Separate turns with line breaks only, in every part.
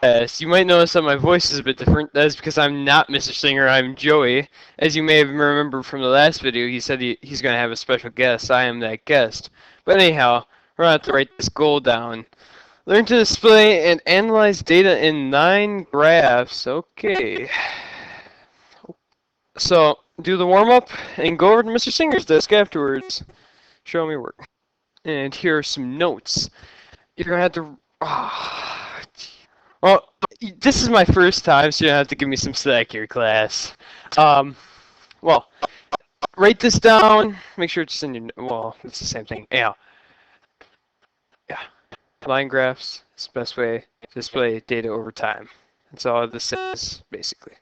Yes, you might notice that my voice is a bit different. That is because I'm not Mr. Singer, I'm Joey. As you may have remembered from the last video, he said he's going to have a special guest. I am that guest. But anyhow, we're going to have to write this goal down. Learn to display and analyze data in 9 graphs. Okay. So, do the warm-up and go over to Mr. Singer's desk afterwards. Show me work. And here are some notes. You're going to have to... Well, this is my first time, so you have to give me some slack here, class. Well, write this down. Make sure it's in your... Well, it's the same thing. Yeah. Line graphs is the best way to display data over time. That's all this is, basically.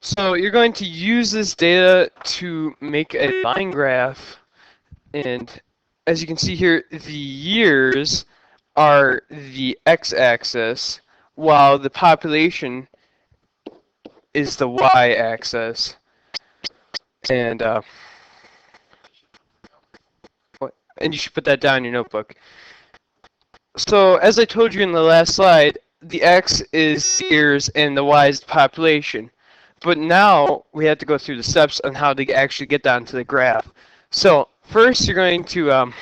So you're going to use this data to make a line graph, and as you can see here, the years are the x-axis, while the population is the y-axis. And you should put that down in your notebook. So as I told you in the last slide, the x is years and the y is the population. But now we have to go through the steps on how to actually get down to the graph. So first you're going to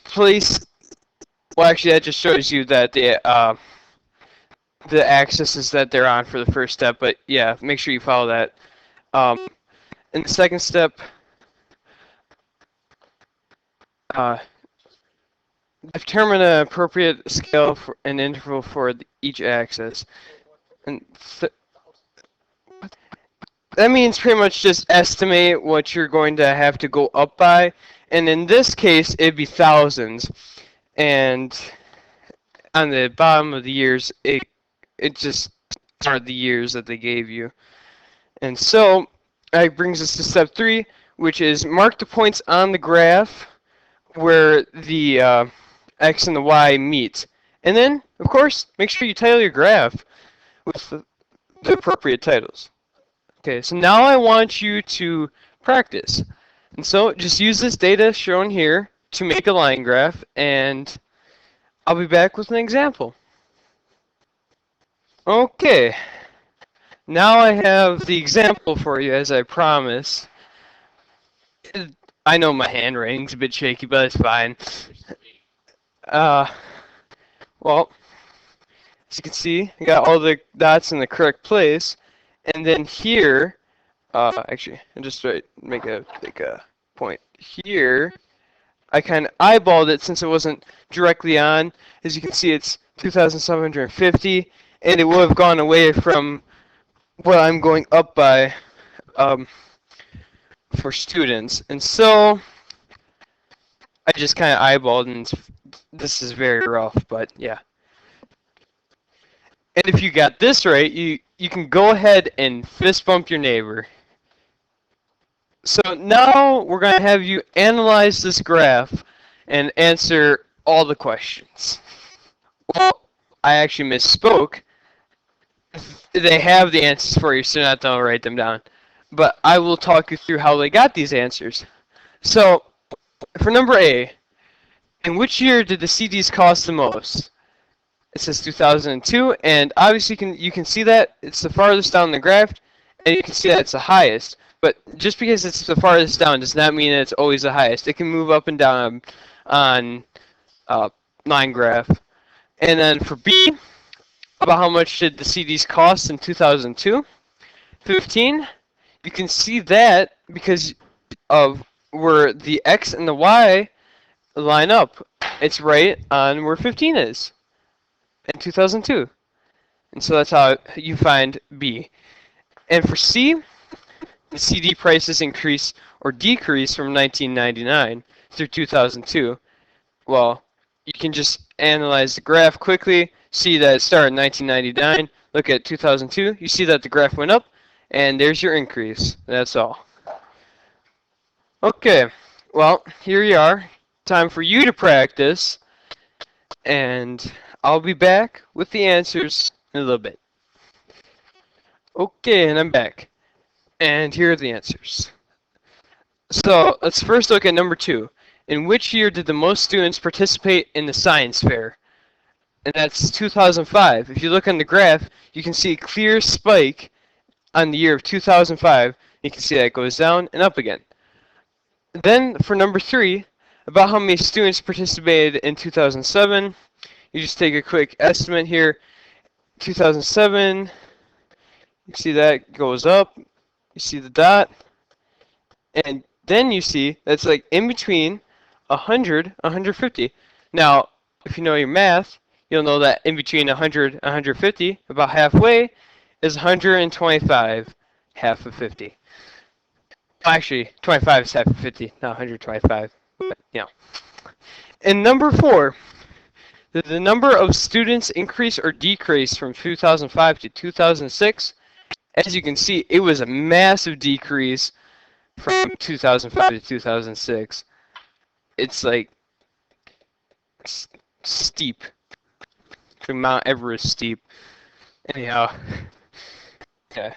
place, well actually that just shows you that the axis is that they're on for the first step, but yeah, make sure you follow that. In the second step, determine an appropriate scale for an interval for each axis. And that means pretty much just estimate what you're going to have to go up by. And in this case, it'd be thousands. And on the bottom of the years, it just are the years that they gave you. And so that brings us to step 3, which is mark the points on the graph where the x and the y meet. And then, of course, make sure you title your graph with the appropriate titles. Okay, so now I want you to practice. And so just use this data shown here to make a line graph, and I'll be back with an example. Okay, now I have the example for you as I promised. I know my handwriting's a bit shaky, but it's fine. Well, as you can see, I got all the dots in the correct place. And then here, actually, I'll just make a point here. I kind of eyeballed it since it wasn't directly on. As you can see, it's 2,750, and it would have gone away from what I'm going up by for students. And so I just kind of eyeballed, and this is very rough, but yeah. And if you got this right, you can go ahead and fist bump your neighbor. So now we're going to have you analyze this graph and answer all the questions. Well, I actually misspoke. They have the answers for you, so you're not going to write them down. But I will talk you through how they got these answers. So, for number A, in which year did the CDs cost the most? It says 2002, and obviously you can see that it's the farthest down the graph, and you can see that it's the highest. But just because it's the farthest down does not mean that it's always the highest. It can move up and down on line graph. And then for B, about how much did the CDs cost in 2002? 15. You can see that because of where the X and the Y line up. It's right on where 15 is in 2002. And so that's how you find B. And for C, the CD prices increase or decrease from 1999 through 2002. Well, you can just analyze the graph quickly, see that it started in 1999, look at 2002, you see that the graph went up, and there's your increase. That's all. Okay, well, here you are. Time for you to practice, and I'll be back with the answers in a little bit. Okay, and I'm back. And here are the answers. So let's first look at number 2. In which year did the most students participate in the science fair? and that's 2005. If you look on the graph, you can see a clear spike on the year of 2005. You can see that it goes down and up again. Then for number 3, about how many students participated in 2007, you just take a quick estimate here. 2007, you see that goes up, you see the dot, and then you see that's like in between 100, 150. Now, if you know your math, you'll know that in between 100 and 150, about halfway, is 125, half of 50. Actually, 25 is half of 50, not 125. But, And number 4, did the number of students increase or decrease from 2005 to 2006? As you can see, it was a massive decrease from 2005 to 2006. It's like steep. Mount Everest steep. Anyhow. Okay.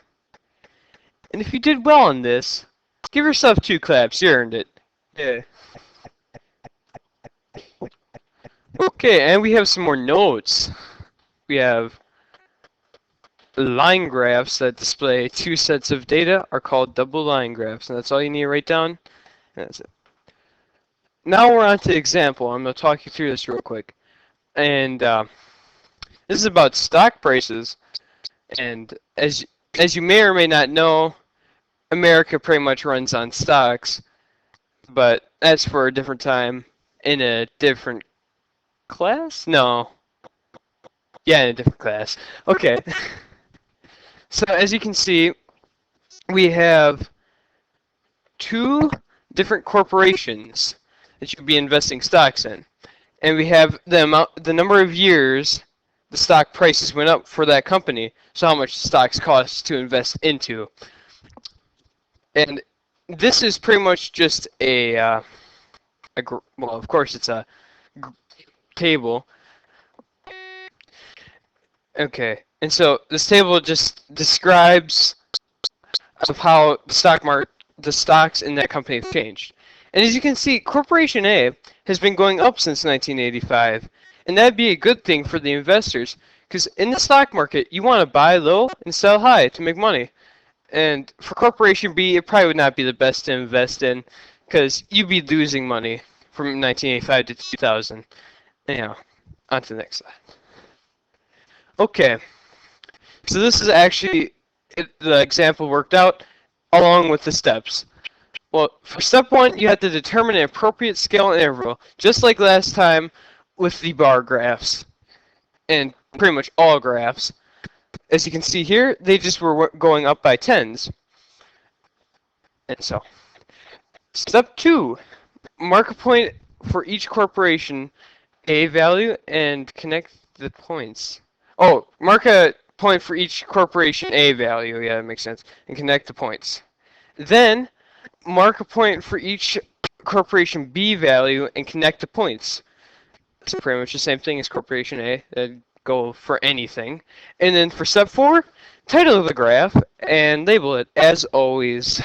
And if you did well on this, give yourself 2 claps. You earned it. Yeah. Okay, and we have some more notes. We have line graphs that display 2 sets of data are called double line graphs, and that's all you need to write down. And that's it. Now we're on to example. I'm going to talk you through this real quick. And this is about stock prices. And as you may or may not know, America pretty much runs on stocks, but that's for a different time in a different class? No. Yeah, in a different class. Okay. So as you can see, we have 2 different corporations that you'd be investing stocks in. And we have the number of years the stock prices went up for that company, so how much stocks cost to invest into. And this is pretty much just well, of course it's a table. Okay, and so this table just describes of how the stocks in that company have changed. And as you can see, Corporation A has been going up since 1985, and that'd be a good thing for the investors, because in the stock market, you want to buy low and sell high to make money. And for Corporation B, it probably would not be the best to invest in, because you'd be losing money from 1985 to 2000. Anyhow, on to the next slide. Okay, so this is actually the example worked out along with the steps. Well, for step 1, you have to determine an appropriate scale and interval, just like last time with the bar graphs, and pretty much all graphs. As you can see here, they just were going up by tens. And so, step 2, mark a point for each corporation A value and connect the points. Oh, mark a point for each corporation A value, yeah, that makes sense, and connect the points. Then, mark a point for each corporation B value and connect the points. It's pretty much the same thing as corporation A. That'd go for anything. And then for step 4, title the graph and label it as always.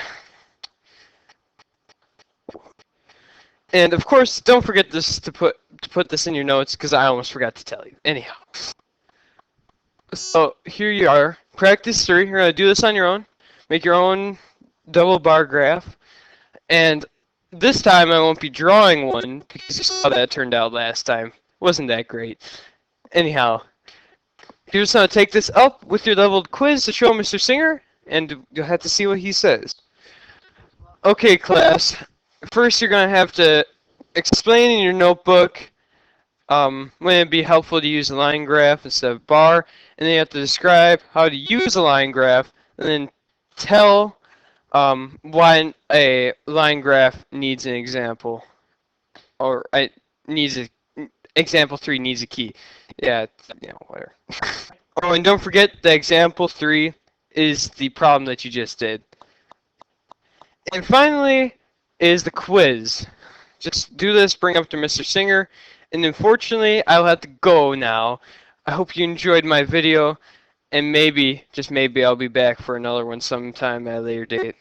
And of course, don't forget this to put this in your notes, because I almost forgot to tell you. Anyhow. So here you are. Practice 3. You're going to do this on your own. Make your own double bar graph. And this time I won't be drawing one, because you saw that turned out last time. Wasn't that great? Anyhow, you're just going to take this up with your leveled quiz to show Mr. Singer, and you'll have to see what he says. Okay, class. First, you're going to have to explain in your notebook when it'd be helpful to use a line graph instead of bar, and then you have to describe how to use a line graph, and then tell why a line graph needs an example, or example 3 needs a key. Yeah, whatever. Oh, and don't forget the example 3 is the problem that you just did. And finally is the quiz. Just do this, bring up to Mr. Singer, and unfortunately I'll have to go now. I hope you enjoyed my video, and maybe, just maybe, I'll be back for another one sometime at a later date.